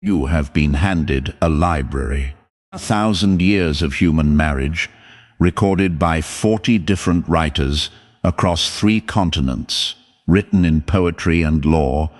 You have been handed a library. 1,000 years of human marriage, recorded by 40 different writers across 3 continents, written in poetry and law,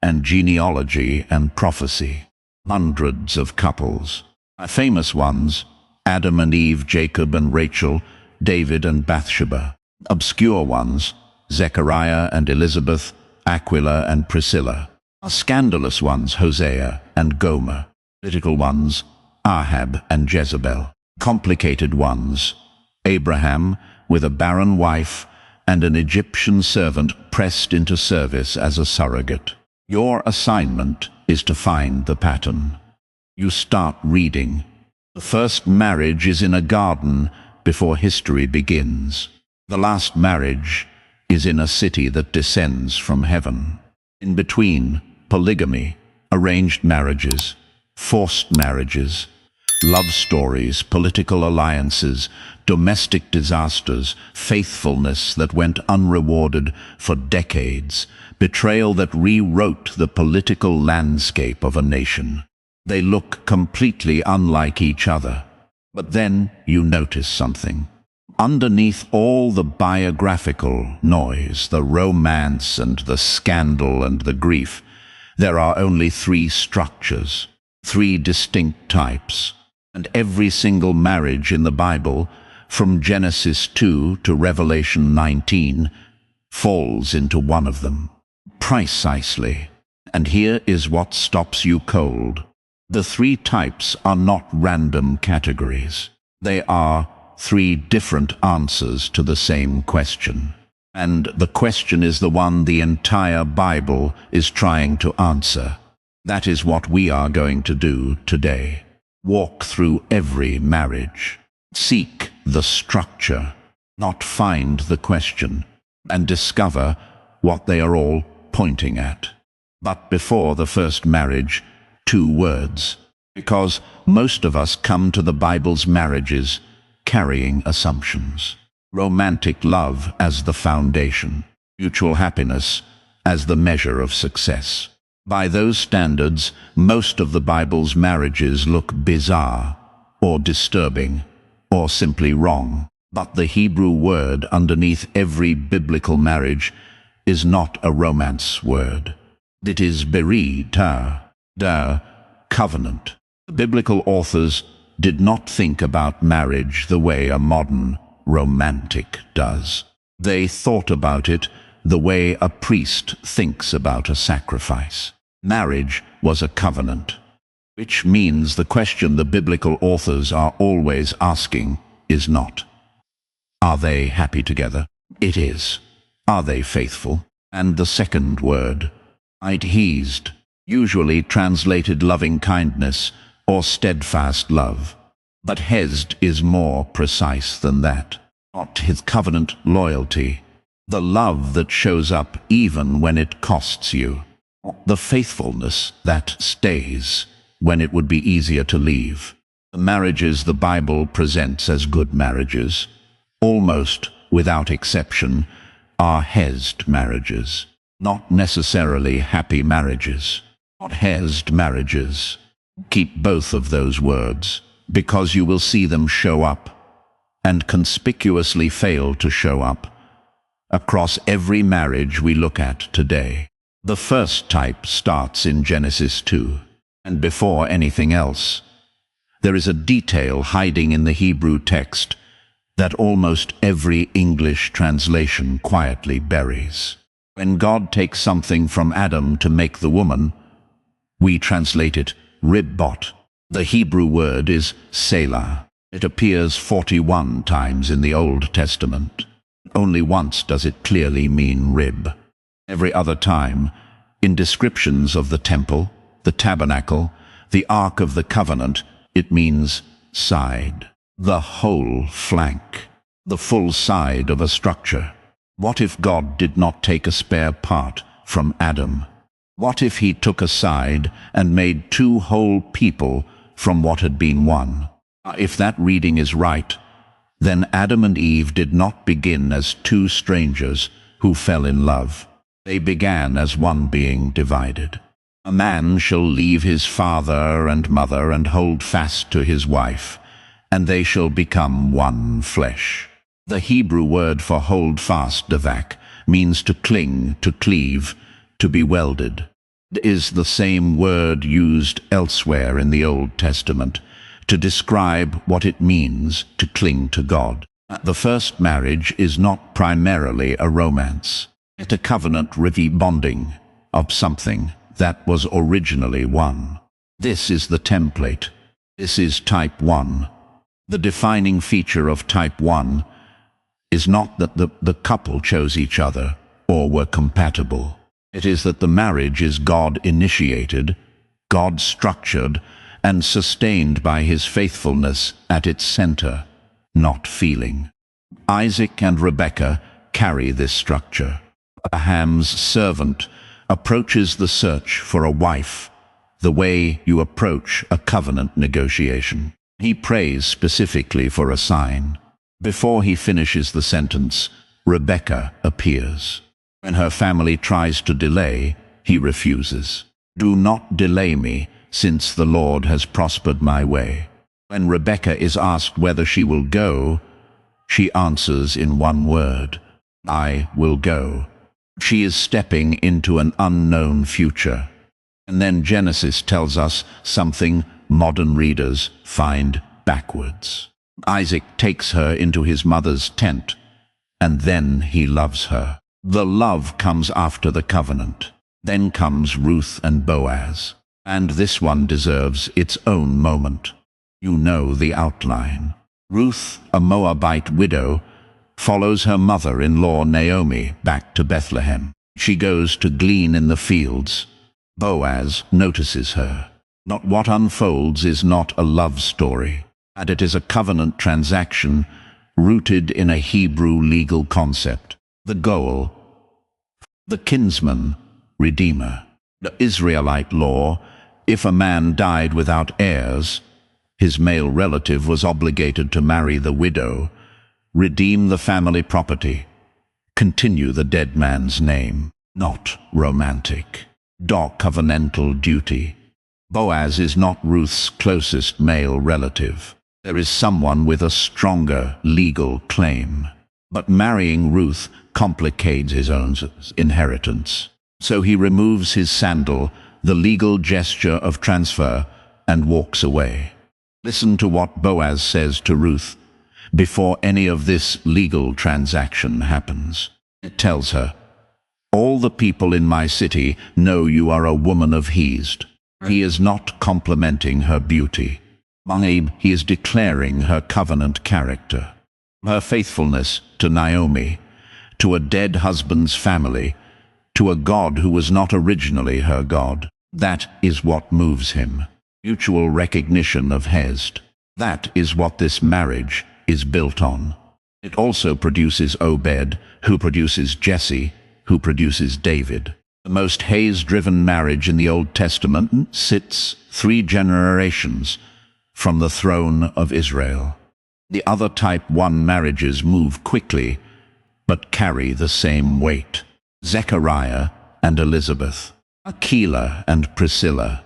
and genealogy and prophecy. Hundreds of couples. Famous ones: Adam and Eve, Jacob and Rachel, David and Bathsheba. Obscure ones: Zechariah and Elizabeth, Aquila and Priscilla. Scandalous ones: Hosea and Gomer. Political ones: Ahab and Jezebel. Complicated ones: Abraham with a barren wife and an Egyptian servant pressed into service as a surrogate. Your assignment is to find the pattern. You start reading. The first marriage is in a garden before history begins. The last marriage is in a city that descends from heaven. In between, polygamy, arranged marriages, forced marriages, love stories, political alliances, domestic disasters, faithfulness that went unrewarded for decades, betrayal that rewrote the political landscape of a nation. They look completely unlike each other. But then you notice something. Underneath all the biographical noise, the romance and the scandal and the grief, there are only 3 structures, 3 distinct types. And every single marriage in the Bible, from Genesis 2 to Revelation 19, falls into one of them. Precisely. And here is what stops you cold. The 3 types are not random categories. They are 3 different answers to the same question. And the question is the one the entire Bible is trying to answer. That is what we are going to do today. Walk through every marriage. Seek the structure, not find the question, and discover what they are all pointing at. But before the first marriage, 2 words, because most of us come to the Bible's marriages carrying assumptions. Romantic love as the foundation, mutual happiness as the measure of success. By those standards, most of the Bible's marriages look bizarre, or disturbing, or simply wrong. But the Hebrew word underneath every biblical marriage is not a romance word. It is berit, covenant. The biblical authors did not think about marriage the way a modern romantic does. They thought about it the way a priest thinks about a sacrifice. Marriage was a covenant, which means the question the biblical authors are always asking is not, are they happy together? It is, are they faithful? And the second word, hesed, usually translated loving kindness or steadfast love. But Hesed is more precise than that. Not his covenant loyalty, the love that shows up even when it costs you. The faithfulness that stays when it would be easier to leave. The marriages the Bible presents as good marriages, almost without exception, are Hesed marriages. Not necessarily happy marriages. Not Hesed marriages. Keep both of those words, because you will see them show up, and conspicuously fail to show up, across every marriage we look at today. The first type starts in Genesis 2, and before anything else, there is a detail hiding in the Hebrew text that almost every English translation quietly buries. When God takes something from Adam to make the woman, we translate it ribbot. The Hebrew word is sela. It appears 41 times in the Old Testament. Only once does it clearly mean rib. Every other time, in descriptions of the temple, the tabernacle, the Ark of the Covenant, it means side. The whole flank. The full side of a structure. What if God did not take a spare part from Adam? What if he took a side and made 2 whole people from what had been one? If that reading is right, then Adam and Eve did not begin as 2 strangers who fell in love. They began as one being divided. A man shall leave his father and mother and hold fast to his wife, and they shall become one flesh. The Hebrew word for hold fast, davak, means to cling, to cleave, to be welded. It is the same word used elsewhere in the Old Testament to describe what it means to cling to God. The first marriage is not primarily a romance. It's a covenant rebonding of something that was originally one. This is the template. This is type 1. The defining feature of type 1 is not that the couple chose each other or were compatible. It is that the marriage is God-initiated, God-structured, and sustained by his faithfulness at its center, not feeling. Isaac and Rebekah carry this structure. Abraham's servant approaches the search for a wife the way you approach a covenant negotiation. He prays specifically for a sign. Before he finishes the sentence, Rebekah appears. When her family tries to delay, he refuses. "Do not delay me, since the Lord has prospered my way." When Rebekah is asked whether she will go, she answers in one word: "I will go." She is stepping into an unknown future. And then Genesis tells us something modern readers find backwards. Isaac takes her into his mother's tent, and then he loves her. The love comes after the covenant. Then comes Ruth and Boaz, and this one deserves its own moment. You know the outline. Ruth, a Moabite widow, follows her mother-in-law Naomi back to Bethlehem. She goes to glean in the fields. Boaz notices her. Not what unfolds is not a love story, and it is a covenant transaction rooted in a Hebrew legal concept. The goel, the kinsman, redeemer. The Israelite law, if a man died without heirs, his male relative was obligated to marry the widow, redeem the family property, continue the dead man's name. Not romantic. Covenantal duty. Boaz is not Ruth's closest male relative. There is someone with a stronger legal claim. But marrying Ruth complicates his own inheritance. So he removes his sandal, the legal gesture of transfer, and walks away. Listen to what Boaz says to Ruth before any of this legal transaction happens. It tells her, "All the people in my city know you are a woman of Hesed." He is not complimenting her beauty. He is declaring her covenant character, her faithfulness to Naomi, to a dead husband's family, to a God who was not originally her God. That is what moves him. Mutual recognition of Hesed. That is what this marriage is built on. It also produces Obed, who produces Jesse, who produces David. The most Hesed-driven marriage in the Old Testament sits 3 generations from the throne of Israel. The other type 1 marriages move quickly, but carry the same weight. Zechariah and Elizabeth, Aquila and Priscilla.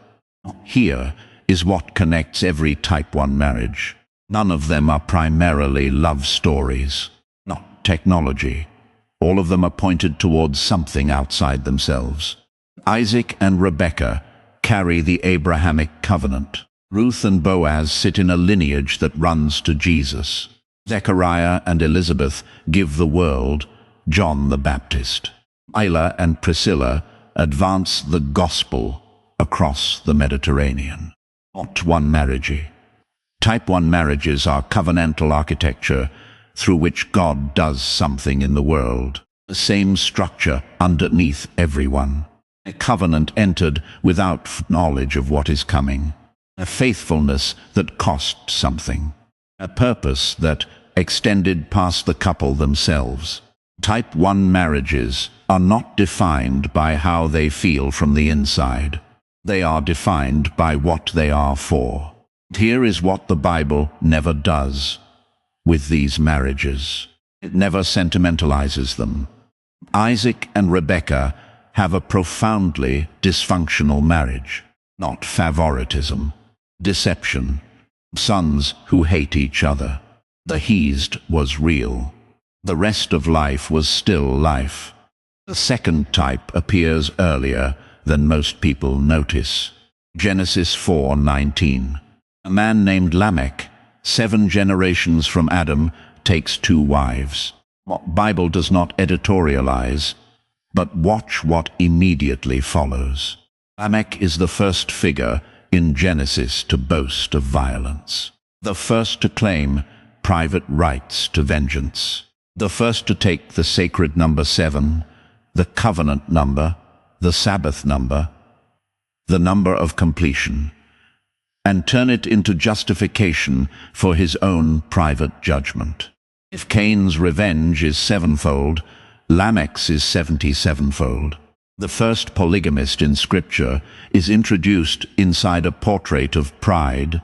Here is what connects every type 1 marriage. None of them are primarily love stories, not technology. All of them are pointed towards something outside themselves. Isaac and Rebekah carry the Abrahamic covenant. Ruth and Boaz sit in a lineage that runs to Jesus. Zechariah and Elizabeth give the world John the Baptist. Aquila and Priscilla advance the gospel across the Mediterranean. Not one marriage. Type 1 marriages are covenantal architecture through which God does something in the world. The same structure underneath everyone. A covenant entered without knowledge of what is coming. A faithfulness that cost something. A purpose that extended past the couple themselves. Type 1 marriages are not defined by how they feel from the inside. They are defined by what they are for. Here is what the Bible never does with these marriages. It never sentimentalizes them. Isaac and Rebekah have a profoundly dysfunctional marriage. Not favoritism, deception, sons who hate each other. The Hesed was real. The rest of life was still life. The second type appears earlier than most people notice. Genesis 4:19. A man named Lamech, 7 generations from Adam, takes 2 wives. The Bible does not editorialize, but watch what immediately follows. Lamech is the first figure in Genesis to boast of violence, the first to claim private rights to vengeance, the first to take the sacred number 7, the covenant number, the Sabbath number, the number of completion, and turn it into justification for his own private judgment. If Cain's revenge is 7-fold, Lamech's is 77-fold. The first polygamist in Scripture is introduced inside a portrait of pride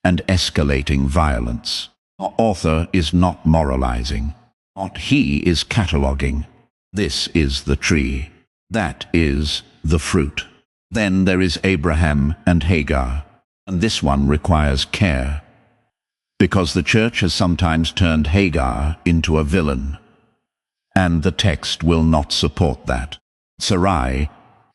and escalating violence. The author is not moralizing. What he is cataloging. This is the tree. That is the fruit. Then there is Abraham and Hagar, and this one requires care, because the church has sometimes turned Hagar into a villain, and the text will not support that. Sarai,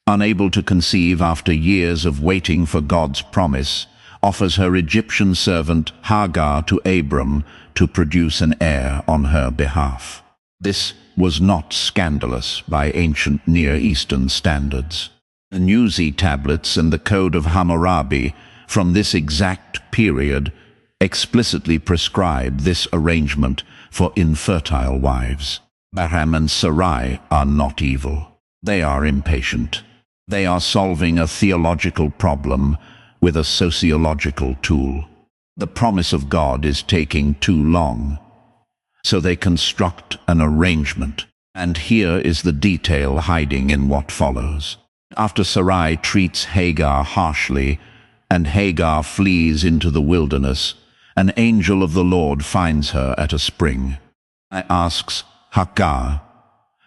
unable to conceive after years of waiting for God's promise, offers her Egyptian servant Hagar to Abram to produce an heir on her behalf. This was not scandalous by ancient Near Eastern standards. The Nuzi tablets and the Code of Hammurabi from this exact period explicitly prescribe this arrangement for infertile wives. Abraham and Sarai are not evil. They are impatient. They are solving a theological problem with a sociological tool. The promise of God is taking too long, so they construct an arrangement. And here is the detail hiding in what follows. After Sarai treats Hagar harshly, and Hagar flees into the wilderness, an angel of the Lord finds her at a spring. He asks Hagar,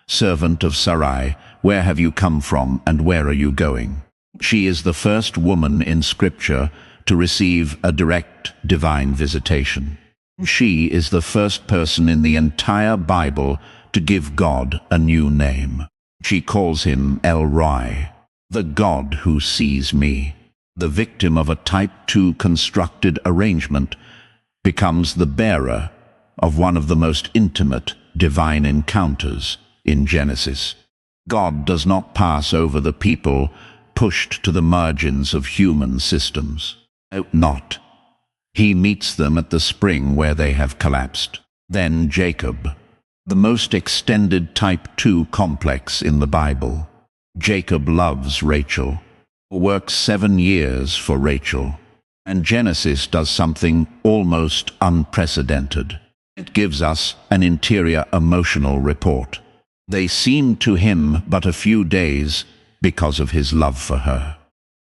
servant of Sarai, "Where have you come from, and where are you going?" She is the first woman in Scripture to receive a direct divine visitation. She is the first person in the entire Bible to give God a new name. She calls him El Roi, the God who sees me. The victim of a type 2 constructed arrangement becomes the bearer of one of the most intimate divine encounters in Genesis. God does not pass over the people pushed to the margins of human systems. Not. He meets them at the spring where they have collapsed. Then Jacob, the most extended type 2 complex in the Bible. Jacob loves Rachel, works 7 years for Rachel, and Genesis does something almost unprecedented. It gives us an interior emotional report. They seemed to him but a few days because of his love for her.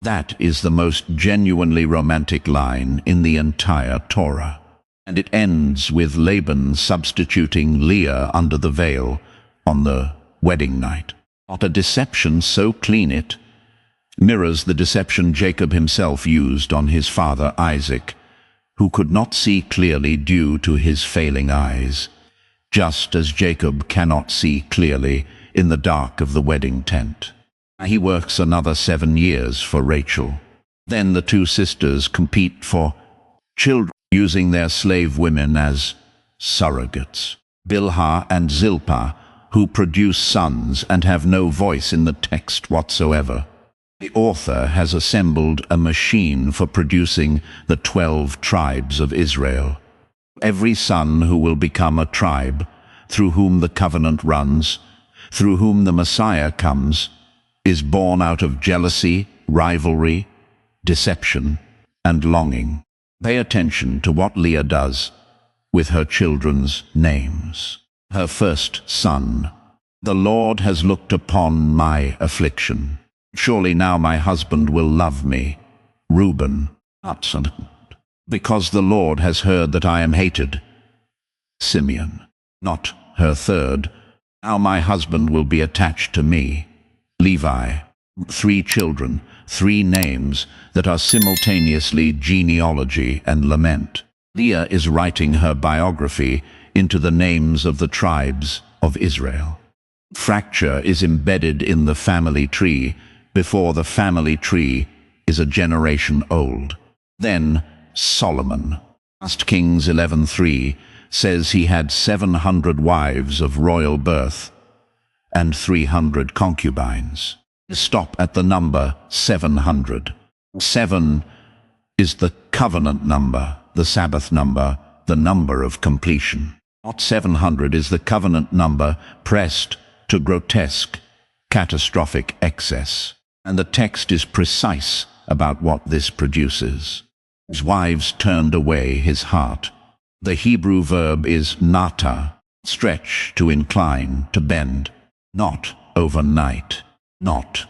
That is the most genuinely romantic line in the entire Torah. And it ends with Laban substituting Leah under the veil on the wedding night. Not a deception so clean it mirrors the deception Jacob himself used on his father Isaac, who could not see clearly due to his failing eyes, just as Jacob cannot see clearly in the dark of the wedding tent. He works another 7 years for Rachel. Then the 2 sisters compete for children, using their slave women as surrogates. Bilhah and Zilpah, who produce sons and have no voice in the text whatsoever. The author has assembled a machine for producing the 12 tribes of Israel. Every son who will become a tribe, through whom the covenant runs, through whom the Messiah comes, is born out of jealousy, rivalry, deception, and longing. Pay attention to what Leah does with her children's names. Her first son, "The Lord has looked upon my affliction. Surely now my husband will love me." Reuben, "Because the Lord has heard that I am hated." Simeon, not her third, "Now my husband will be attached to me." Levi. 3 children, 3 names that are simultaneously genealogy and lament. Leah is writing her biography into the names of the tribes of Israel. Fracture is embedded in the family tree before the family tree is a generation old. Then Solomon. 1 Kings 11:3 says he had 700 wives of royal birth and 300 concubines. Stop at the number 700. 7 is the covenant number, the Sabbath number, the number of completion. Not 700 is the covenant number pressed to grotesque, catastrophic excess. And the text is precise about what this produces. His wives turned away his heart. The Hebrew verb is nata, stretch, to incline, to bend. Not overnight, not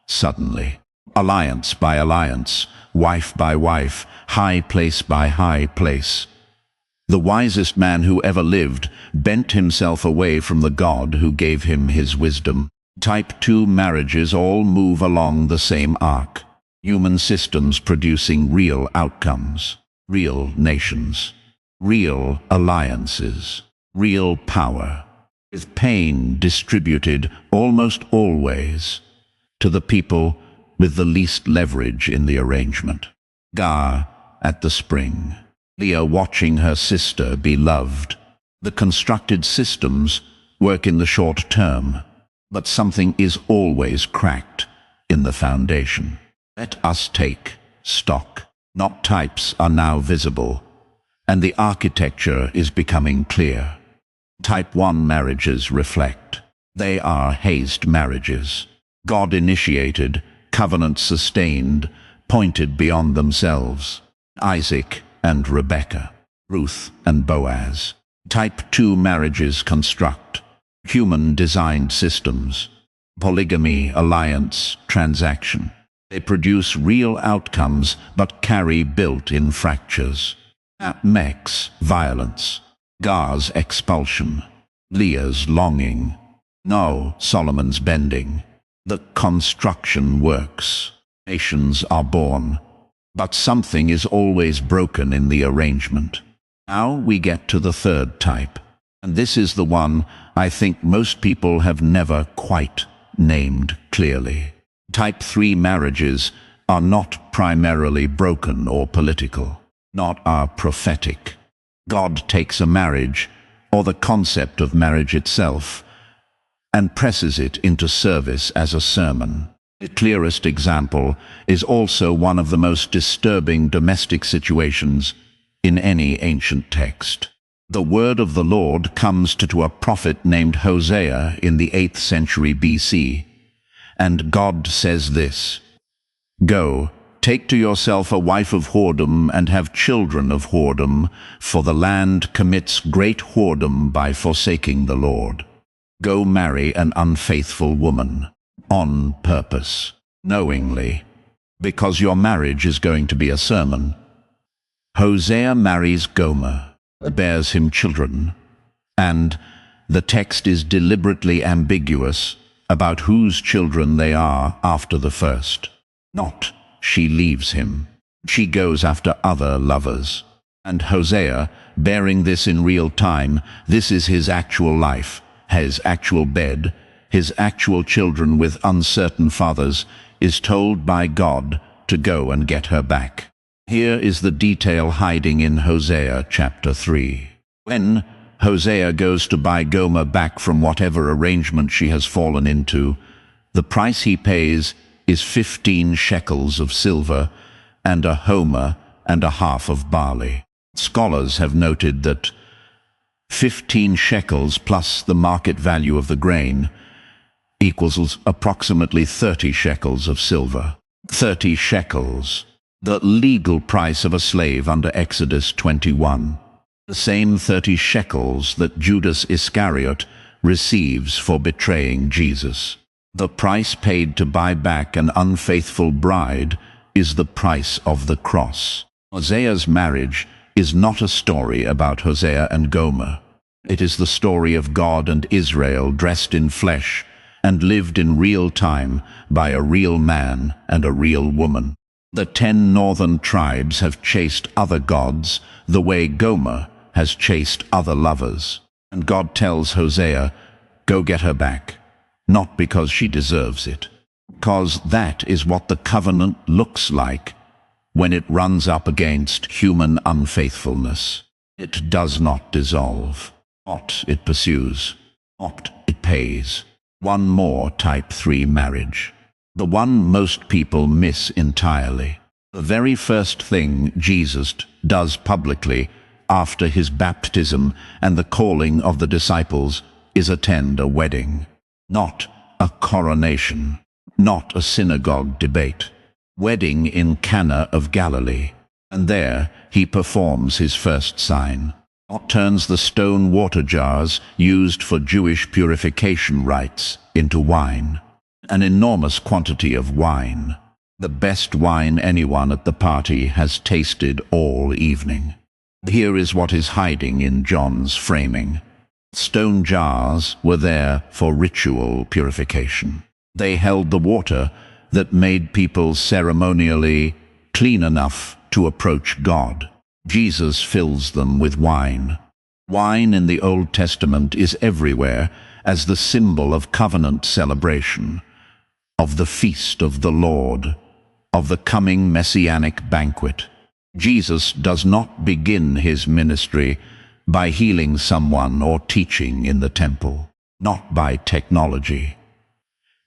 suddenly. Alliance by alliance, wife by wife, high place by high place. The wisest man who ever lived bent himself away from the God who gave him his wisdom. Type 2 marriages all move along the same arc. Human systems producing real outcomes, real nations, real alliances, real power, with pain distributed almost always to the people with the least leverage in the arrangement. Hagar at the spring. Leah watching her sister be loved. The constructed systems work in the short term, but something is always cracked in the foundation. Let us take stock. Not types are now visible, and the architecture is becoming clear. Type 1 marriages reflect. They are Hesed marriages. God-initiated, covenant-sustained, pointed beyond themselves. Isaac and Rebekah. Ruth and Boaz. Type 2 marriages construct. Human-designed systems. Polygamy, alliance, transaction. They produce real outcomes but carry built-in fractures. Lamech's violence. Hagar's expulsion. Leah's longing. No, Solomon's bending. The construction works. Nations are born. But something is always broken in the arrangement. Now we get to the third type. And this is the one I think most people have never quite named clearly. Type 3 marriages are not primarily broken or political, not are prophetic. God takes a marriage, or the concept of marriage itself, and presses it into service as a sermon. The clearest example is also one of the most disturbing domestic situations in any ancient text. The word of the Lord comes to a prophet named Hosea in the 8th century BC, and God says this, "Go, take to yourself a wife of whoredom and have children of whoredom, for the land commits great whoredom by forsaking the Lord. Go marry an unfaithful woman, on purpose, knowingly, because your marriage is going to be a sermon." Hosea marries Gomer, bears him children, and the text is deliberately ambiguous about whose children they are after the first. Not, she leaves him. She goes after other lovers. And Hosea, bearing this in real time, this is his actual life, his actual bed, his actual children with uncertain fathers, is told by God to go and get her back. Here is the detail hiding in Hosea chapter 3. When Hosea goes to buy Gomer back from whatever arrangement she has fallen into, the price he pays is 15 shekels of silver and a homer and a half of barley. Scholars have noted that 15 shekels plus the market value of the grain equals approximately 30 shekels of silver. 30 shekels, the legal price of a slave under Exodus 21. The same 30 shekels that Judas Iscariot receives for betraying Jesus. The price paid to buy back an unfaithful bride is the price of the cross. Hosea's marriage is not a story about Hosea and Gomer. It is the story of God and Israel dressed in flesh and lived in real time by a real man and a real woman. The 10 northern tribes have chased other gods the way Gomer has chased other lovers. And God tells Hosea, go get her back, not because she deserves it, because that is what the covenant looks like when it runs up against human unfaithfulness. It does not dissolve. Not it pursues. Not it pays. One more type 3 marriage. The one most people miss entirely. The very first thing Jesus does publicly after his baptism and the calling of the disciples is attend a wedding. Not a coronation. Not a synagogue debate. Wedding in Cana of Galilee. And there he performs his first sign. God turns the stone water jars used for Jewish purification rites into wine. An enormous quantity of wine. The best wine anyone at the party has tasted all evening. Here is what is hiding in John's framing. Stone jars were there for ritual purification. They held the water that made people ceremonially clean enough to approach God. Jesus fills them with wine. Wine in the Old Testament is everywhere as the symbol of covenant celebration, of the feast of the Lord, of the coming messianic banquet. Jesus does not begin his ministry by healing someone or teaching in the temple, not by technology.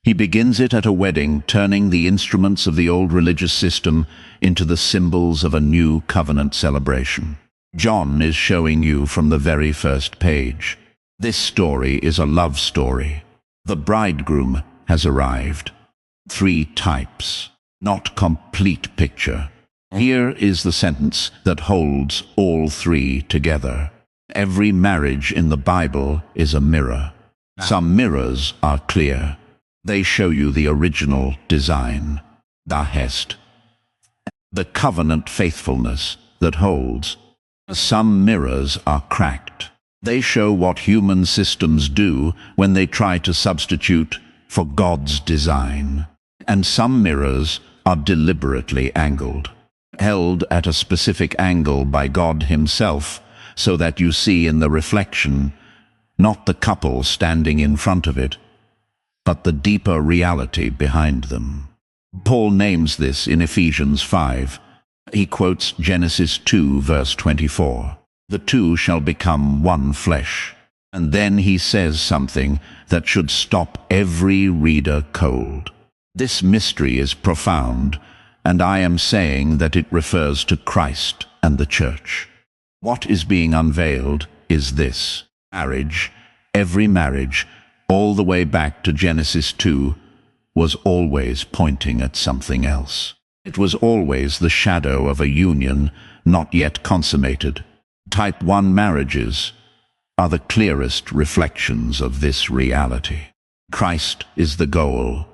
He begins it at a wedding, turning the instruments of the old religious system into the symbols of a new covenant celebration. John is showing you from the very first page. This story is a love story. The bridegroom has arrived. 3 types, not complete picture. Here is the sentence that holds all 3 together. Every marriage in the Bible is a mirror. Some mirrors are clear. They show you the original design, the Hesed, the covenant faithfulness that holds. Some mirrors are cracked. They show what human systems do when they try to substitute for God's design. And some mirrors are deliberately angled, held at a specific angle by God himself, so that you see in the reflection not the couple standing in front of it, but the deeper reality behind them. Paul names this in Ephesians 5. He quotes Genesis 2, verse 24. The two shall become one flesh. And then he says something that should stop every reader cold. This mystery is profound, and I am saying that it refers to Christ and the church. What is being unveiled is this. Marriage, every marriage, all the way back to Genesis 2, was always pointing at something else. It was always the shadow of a union not yet consummated. Type 1 marriages are the clearest reflections of this reality. Christ is the goel,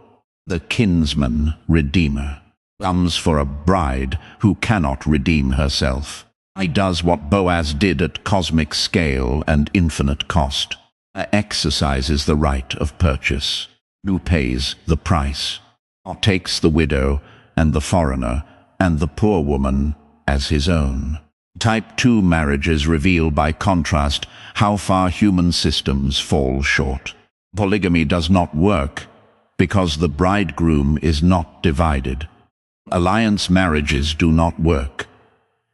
the kinsman redeemer. Comes for a bride who cannot redeem herself. He does what Boaz did at cosmic scale and infinite cost. Exercises the right of purchase. Who pays the price? Or takes the widow and the foreigner and the poor woman as his own. Type 2 marriages reveal by contrast how far human systems fall short. Polygamy does not work because the bridegroom is not divided. Alliance marriages do not work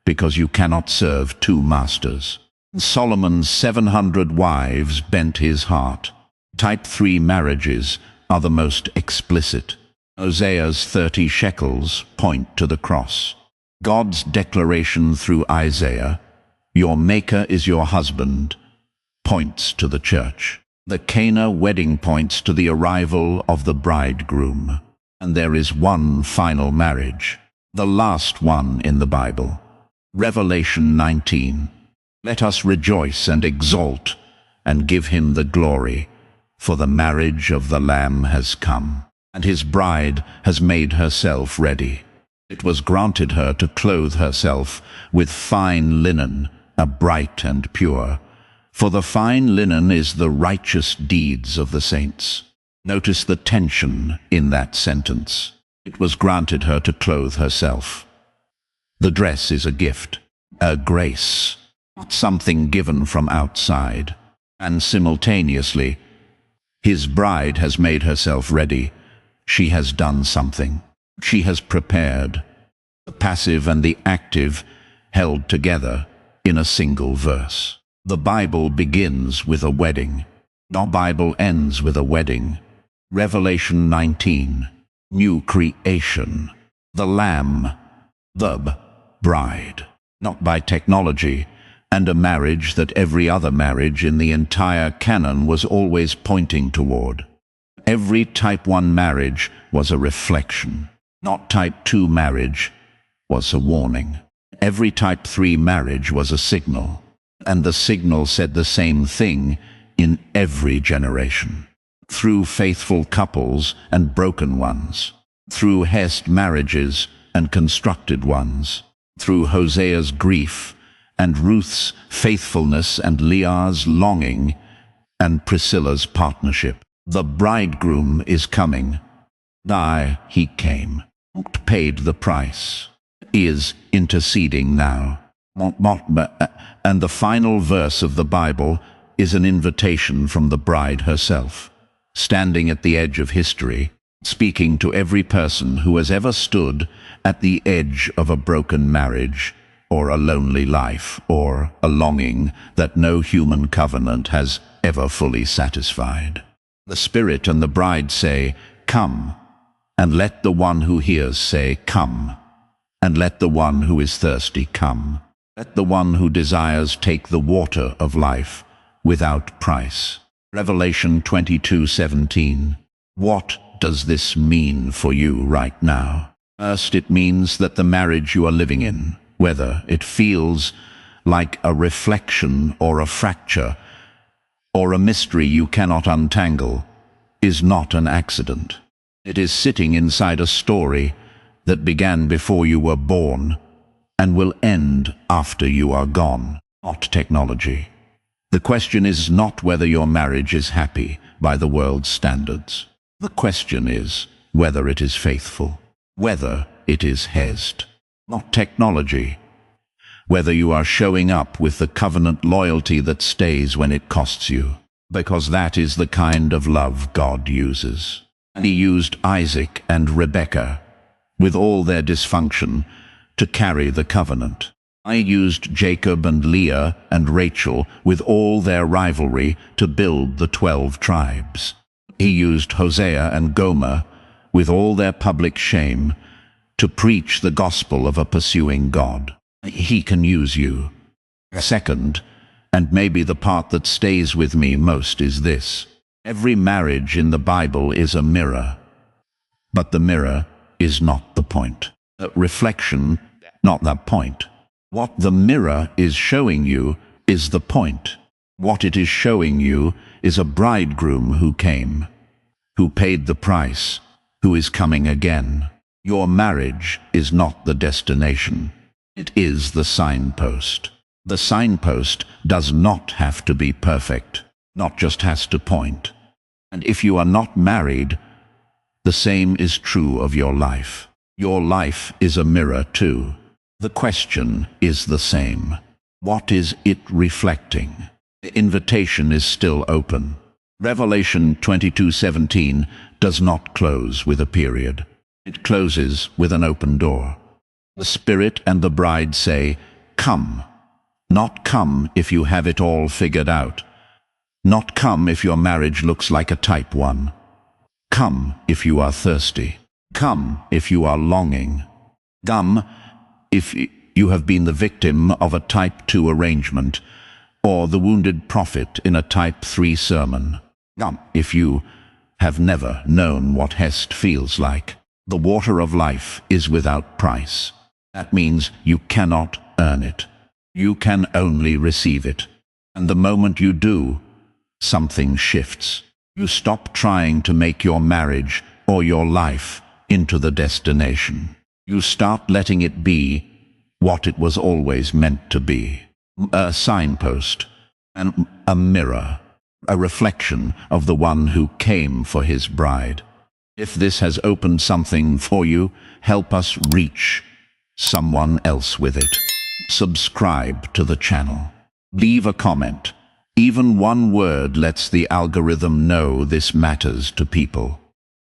because you cannot serve 2 masters. Solomon's 700 wives bent his heart. Type 3 marriages are the most explicit. Hosea's 30 shekels point to the cross. God's declaration through Isaiah, "Your Maker is your husband," points to the church. The Cana wedding points to the arrival of the bridegroom. And there is one final marriage, the last one in the Bible. Revelation 19. Let us rejoice and exult and give him the glory, for the marriage of the Lamb has come, and his bride has made herself ready. It was granted her to clothe herself with fine linen, bright and pure, for the fine linen is the righteous deeds of the saints. Notice the tension in that sentence. It was granted her to clothe herself. The dress is a gift, a grace, something given from outside. And simultaneously, his bride has made herself ready. She has done something. She has prepared. The passive and the active held together in a single verse. The Bible begins with a wedding. The Bible ends with a wedding. Revelation 19, new creation. The Lamb, the bride. Not by technology, and a marriage that every other marriage in the entire canon was always pointing toward. Every type 1 marriage was a reflection. Not type 2 marriage was a warning. Every type 3 marriage was a signal. And the signal said the same thing in every generation. Through faithful couples and broken ones. Through Hesed marriages and constructed ones. Through Hosea's grief and Ruth's faithfulness and Leah's longing and Priscilla's partnership. The bridegroom is coming. He came, paid the price, is interceding now. And the final verse of the Bible is an invitation from the bride herself, standing at the edge of history, speaking to every person who has ever stood at the edge of a broken marriage, or a lonely life, or a longing that no human covenant has ever fully satisfied. The Spirit and the bride say, "Come," and let the one who hears say, "Come," and let the one who is thirsty come. Let the one who desires take the water of life without price. Revelation 22:17. What does this mean for you right now? First, it means that the marriage you are living in, whether it feels like a reflection or a fracture, or a mystery you cannot untangle, is not an accident. It is sitting inside a story that began before you were born and will end after you are gone, not technology. The question is not whether your marriage is happy by the world's standards. The question is whether it is faithful, whether it is Hesed, not technology, whether you are showing up with the covenant loyalty that stays when it costs you, because that is the kind of love God uses. And he used Isaac and Rebekah, with all their dysfunction, to carry the covenant. I used Jacob and Leah and Rachel, with all their rivalry, to build the 12 tribes. He used Hosea and Gomer, with all their public shame, to preach the gospel of a pursuing God. He can use you. Second, and maybe the part that stays with me most, is this. Every marriage in the Bible is a mirror, but the mirror is not the point. Reflection, not that point. What the mirror is showing you is the point. What it is showing you is a bridegroom who came, who paid the price, who is coming again. Your marriage is not the destination. It is the signpost. The signpost does not have to be perfect, not just has to point. And if you are not married, the same is true of your life. Your life is a mirror too. The question is the same. What is it reflecting? The invitation is still open. Revelation 22:17 does not close with a period. It closes with an open door. The Spirit and the bride say, "Come." Not come if you have it all figured out. Not come if your marriage looks like a type 1. Come if you are thirsty. Come if you are longing. Come if you have been the victim of a type 2 arrangement, or the wounded prophet in a type 3 sermon. Come if you have never known what Hesed feels like. The water of life is without price. That means you cannot earn it. You can only receive it. And the moment you do, something shifts. You stop trying to make your marriage or your life into the destination. You start letting it be what it was always meant to be. A signpost, and a mirror, a reflection of the one who came for his bride. If this has opened something for you, help us reach someone else with it. Subscribe to the channel. Leave a comment. Even one word lets the algorithm know this matters to people.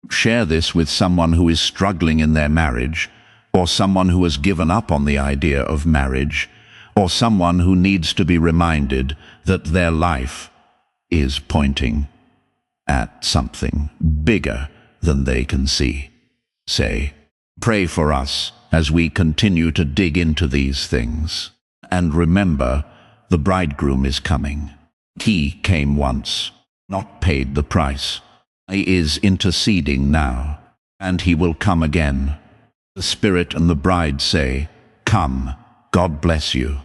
Share this with someone who is struggling in their marriage, or someone who has given up on the idea of marriage, or someone who needs to be reminded that their life is pointing at something bigger than they can see. Pray for us as we continue to dig into these things. And remember, the bridegroom is coming. He came once, not paid the price. He is interceding now, and he will come again. The Spirit and the bride say, "Come, God bless you."